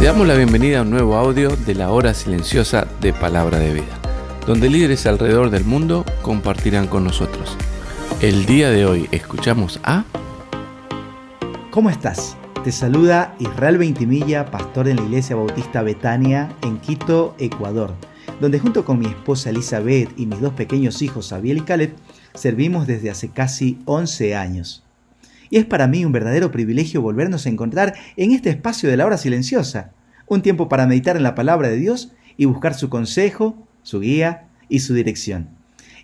Te damos la bienvenida a un nuevo audio de la hora silenciosa de Palabra de Vida, donde líderes alrededor del mundo compartirán con nosotros. El día de hoy escuchamos a... ¿Cómo estás? Te saluda Israel Ventimilla, pastor en la Iglesia Bautista Betania en Quito, Ecuador, donde junto con mi esposa Elizabeth y mis dos pequeños hijos Abiel y Caleb, servimos desde hace casi 11 años. Y es para mí un verdadero privilegio volvernos a encontrar en este espacio de la hora silenciosa, un tiempo para meditar en la palabra de Dios y buscar su consejo, su guía y su dirección.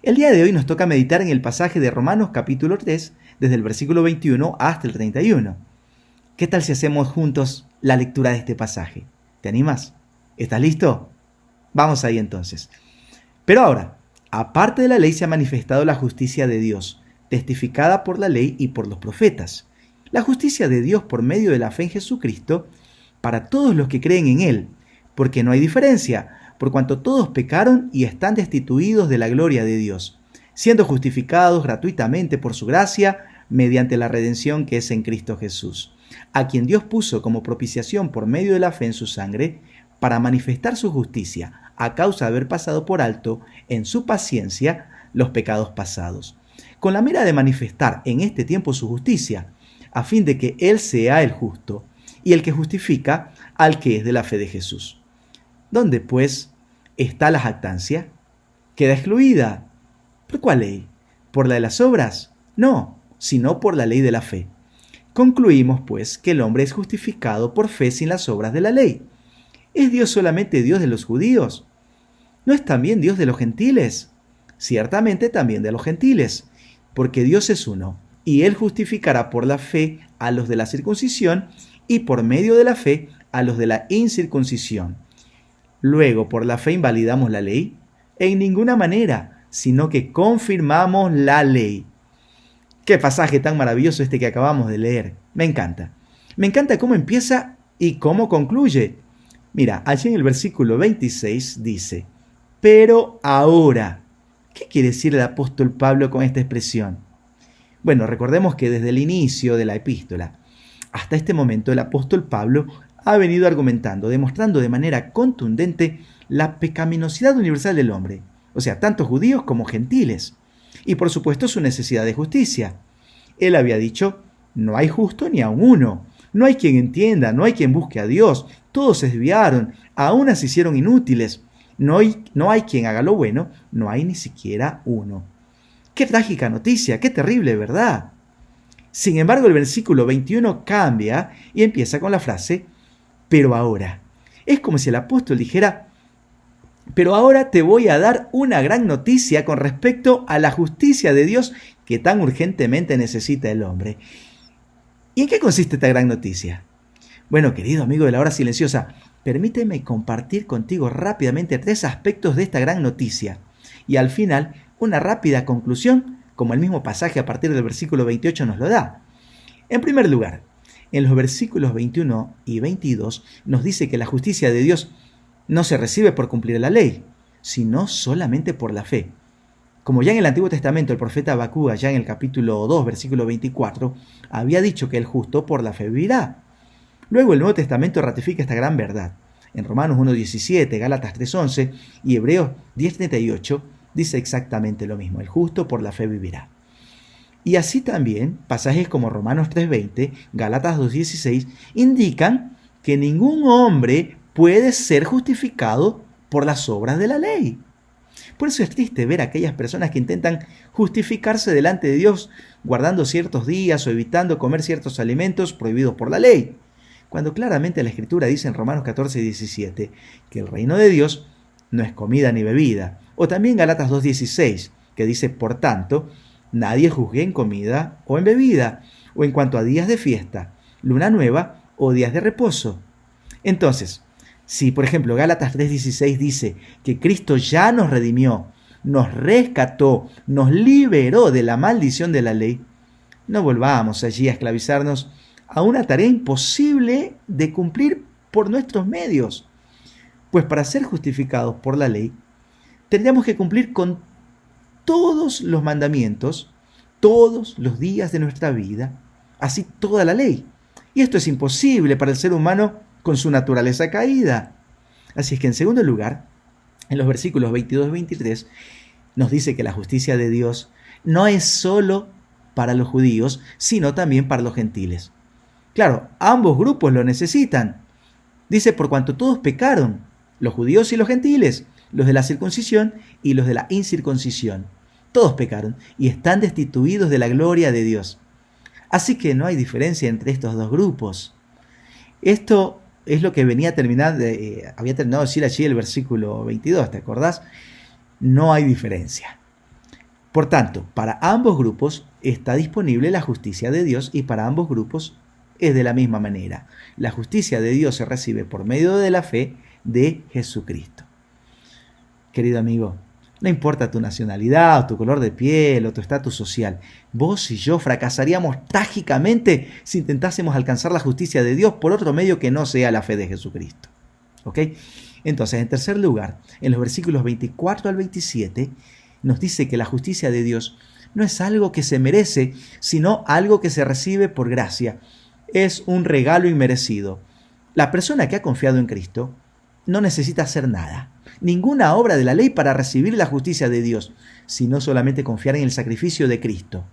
El día de hoy nos toca meditar en el pasaje de Romanos capítulo 3, desde el versículo 21 hasta el 31. ¿Qué tal si hacemos juntos la lectura de este pasaje? ¿Te animas? ¿Estás listo? Vamos ahí entonces. Pero ahora, aparte de la ley se ha manifestado la justicia de Dios, testificada por la ley y por los profetas. La justicia de Dios por medio de la fe en Jesucristo para todos los que creen en Él, porque no hay diferencia, por cuanto todos pecaron y están destituidos de la gloria de Dios, siendo justificados gratuitamente por su gracia mediante la redención que es en Cristo Jesús, a quien Dios puso como propiciación por medio de la fe en su sangre, para manifestar su justicia a causa de haber pasado por alto en su paciencia los pecados pasados, con la mira de manifestar en este tiempo su justicia, a fin de que Él sea el justo y el que justifica al que es de la fe de Jesús. ¿Dónde, pues, está la jactancia? Queda excluida. ¿Por cuál ley? ¿Por la de las obras? No, sino por la ley de la fe. Concluimos, pues, que el hombre es justificado por fe sin las obras de la ley. ¿Es Dios solamente Dios de los judíos? ¿No es también Dios de los gentiles? Ciertamente también de los gentiles, porque Dios es uno, y Él justificará por la fe a los de la circuncisión y por medio de la fe a los de la incircuncisión. Luego, ¿por la fe invalidamos la ley? En ninguna manera, sino que confirmamos la ley. ¡Qué pasaje tan maravilloso este que acabamos de leer! Me encanta. Me encanta cómo empieza y cómo concluye. Mira, allí en el versículo 26 dice, pero ahora. ¿Qué quiere decir el apóstol Pablo con esta expresión? Bueno, recordemos que desde el inicio de la epístola hasta este momento el apóstol Pablo ha venido argumentando, demostrando de manera contundente la pecaminosidad universal del hombre, o sea, tanto judíos como gentiles, y por supuesto su necesidad de justicia. Él había dicho, no hay justo ni aun uno, no hay quien entienda, no hay quien busque a Dios, todos se desviaron, aún se hicieron inútiles. No hay quien haga lo bueno, no hay ni siquiera uno. ¡Qué trágica noticia! ¡Qué terrible, ¿verdad? Sin embargo, el versículo 21 cambia y empieza con la frase, pero ahora. Es como si el apóstol dijera, pero ahora te voy a dar una gran noticia con respecto a la justicia de Dios que tan urgentemente necesita el hombre. ¿Y en qué consiste esta gran noticia? Bueno, querido amigo de la hora silenciosa, permíteme compartir contigo rápidamente 3 aspectos de esta gran noticia y al final una rápida conclusión, como el mismo pasaje a partir del versículo 28 nos lo da. En primer lugar, en los versículos 21 y 22 nos dice que la justicia de Dios no se recibe por cumplir la ley, sino solamente por la fe. Como ya en el Antiguo Testamento el profeta Habacuc, ya en el capítulo 2, versículo 24, había dicho que el justo por la fe vivirá. Luego el Nuevo Testamento ratifica esta gran verdad. En Romanos 1:17, Gálatas 3:11 y Hebreos 10:38 dice exactamente lo mismo. El justo por la fe vivirá. Y así también pasajes como Romanos 3:20, Gálatas 2:16 indican que ningún hombre puede ser justificado por las obras de la ley. Por eso es triste ver a aquellas personas que intentan justificarse delante de Dios guardando ciertos días o evitando comer ciertos alimentos prohibidos por la ley, cuando claramente la Escritura dice en Romanos 14:17 que el reino de Dios no es comida ni bebida. O también Gálatas 2:16, que dice, por tanto, nadie juzgue en comida o en bebida, o en cuanto a días de fiesta, luna nueva o días de reposo. Entonces, si por ejemplo Gálatas 3:16 dice que Cristo ya nos redimió, nos rescató, nos liberó de la maldición de la ley, no volvamos allí a esclavizarnos a una tarea imposible de cumplir por nuestros medios. Pues para ser justificados por la ley, tendríamos que cumplir con todos los mandamientos, todos los días de nuestra vida, así toda la ley. Y esto es imposible para el ser humano con su naturaleza caída. Así es que en segundo lugar, en los versículos 22 y 23, nos dice que la justicia de Dios no es solo para los judíos, sino también para los gentiles. Claro, ambos grupos lo necesitan. Dice, por cuanto todos pecaron, los judíos y los gentiles, los de la circuncisión y los de la incircuncisión. Todos pecaron y están destituidos de la gloria de Dios. Así que no hay diferencia entre estos dos grupos. Esto es lo que había terminado de decir allí el versículo 22, ¿te acordás? No hay diferencia. Por tanto, para ambos grupos está disponible la justicia de Dios y para ambos grupos es de la misma manera. La justicia de Dios se recibe por medio de la fe de Jesucristo. Querido amigo, no importa tu nacionalidad, o tu color de piel, o tu estatus social, vos y yo fracasaríamos trágicamente si intentásemos alcanzar la justicia de Dios por otro medio que no sea la fe de Jesucristo. ¿Ok? Entonces, en tercer lugar, en los versículos 24 al 27, nos dice que la justicia de Dios no es algo que se merece, sino algo que se recibe por gracia. Es un regalo inmerecido. La persona que ha confiado en Cristo no necesita hacer nada, ninguna obra de la ley para recibir la justicia de Dios, sino solamente confiar en el sacrificio de Cristo.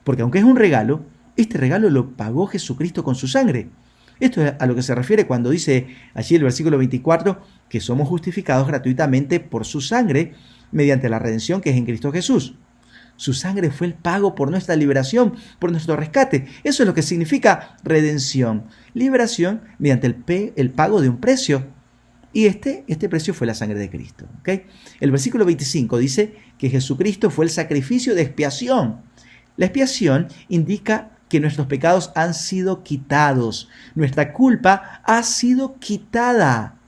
Porque aunque es un regalo, este regalo lo pagó Jesucristo con su sangre. Esto es a lo que se refiere cuando dice allí el versículo 24 que somos justificados gratuitamente por su sangre mediante la redención que es en Cristo Jesús. Su sangre fue el pago por nuestra liberación, por nuestro rescate. Eso es lo que significa redención. Liberación mediante el pago de un precio. Y este precio fue la sangre de Cristo. ¿Okay? El versículo 25 dice que Jesucristo fue el sacrificio de expiación. La expiación indica que nuestros pecados han sido quitados. Nuestra culpa ha sido quitada.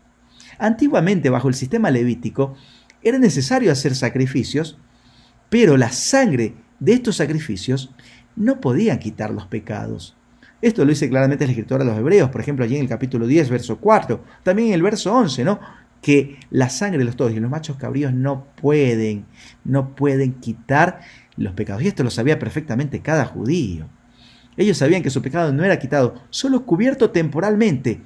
Antiguamente, bajo el sistema levítico, era necesario hacer sacrificios, pero la sangre de estos sacrificios no podían quitar los pecados. Esto lo dice claramente el escritor a los Hebreos, por ejemplo, allí en el capítulo 10, verso 4, también en el verso 11, ¿no? Que la sangre de los toros y los machos cabríos no pueden quitar los pecados. Y esto lo sabía perfectamente cada judío. Ellos sabían que su pecado no era quitado, solo cubierto temporalmente,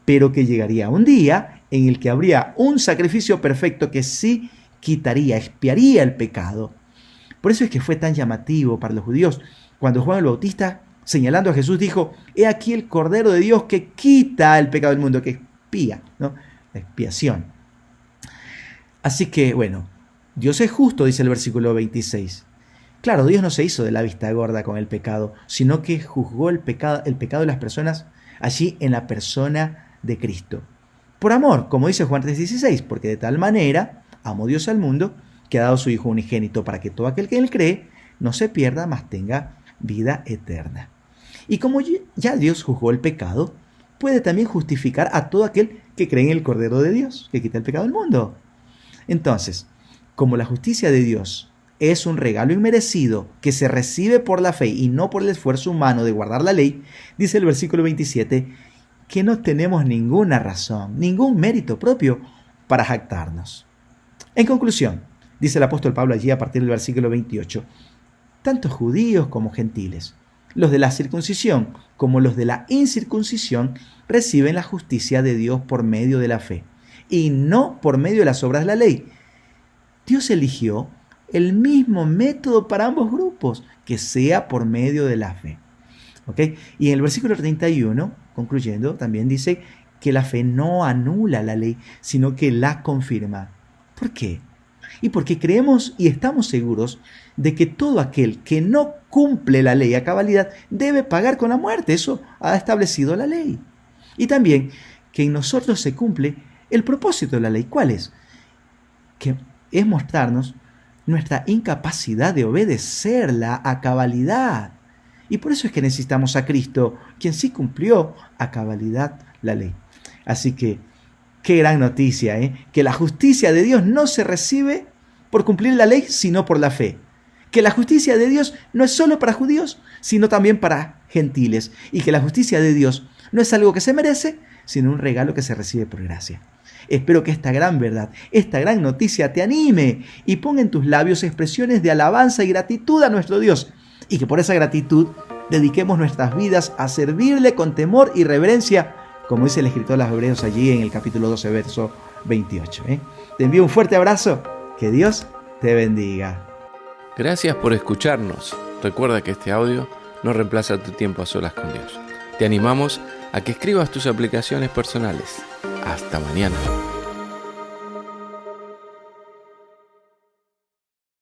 pero que llegaría un día en el que habría un sacrificio perfecto que sí quitaría, expiaría el pecado. Por eso es que fue tan llamativo para los judíos cuando Juan el Bautista, señalando a Jesús, dijo: he aquí el Cordero de Dios que quita el pecado del mundo, que expía, ¿no? La expiación. Así que, bueno, Dios es justo, dice el versículo 26. Claro, Dios no se hizo de la vista gorda con el pecado, sino que juzgó el pecado de las personas allí en la persona de Cristo. Por amor, como dice Juan 3:16, porque de tal manera amó Dios al mundo, que ha dado su Hijo unigénito para que todo aquel que en él cree no se pierda, mas tenga vida eterna. Y como ya Dios juzgó el pecado, puede también justificar a todo aquel que cree en el Cordero de Dios, que quita el pecado del mundo. Entonces, como la justicia de Dios es un regalo inmerecido que se recibe por la fe y no por el esfuerzo humano de guardar la ley, dice el versículo 27, que no tenemos ninguna razón, ningún mérito propio para jactarnos. En conclusión, dice el apóstol Pablo allí a partir del versículo 28, tanto judíos como gentiles, los de la circuncisión como los de la incircuncisión, reciben la justicia de Dios por medio de la fe, y no por medio de las obras de la ley. Dios eligió el mismo método para ambos grupos, que sea por medio de la fe. ¿Okay? Y en el versículo 31, concluyendo, también dice que la fe no anula la ley, sino que la confirma. ¿Por qué? Y porque creemos y estamos seguros de que todo aquel que no cumple la ley a cabalidad debe pagar con la muerte. Eso ha establecido la ley. Y también que en nosotros se cumple el propósito de la ley. ¿Cuál es? Que es mostrarnos nuestra incapacidad de obedecerla a cabalidad. Y por eso es que necesitamos a Cristo, quien sí cumplió a cabalidad la ley. Así que, qué gran noticia, que la justicia de Dios no se recibe por cumplir la ley, sino por la fe. Que la justicia de Dios no es solo para judíos, sino también para gentiles. Y que la justicia de Dios no es algo que se merece, sino un regalo que se recibe por gracia. Espero que esta gran verdad, esta gran noticia te anime y ponga en tus labios expresiones de alabanza y gratitud a nuestro Dios. Y que por esa gratitud dediquemos nuestras vidas a servirle con temor y reverencia como dice el escritor de los Hebreos allí en el capítulo 12, verso 28. Te envío un fuerte abrazo, que Dios te bendiga. Gracias por escucharnos. Recuerda que este audio no reemplaza tu tiempo a solas con Dios. Te animamos a que escribas tus aplicaciones personales. Hasta mañana.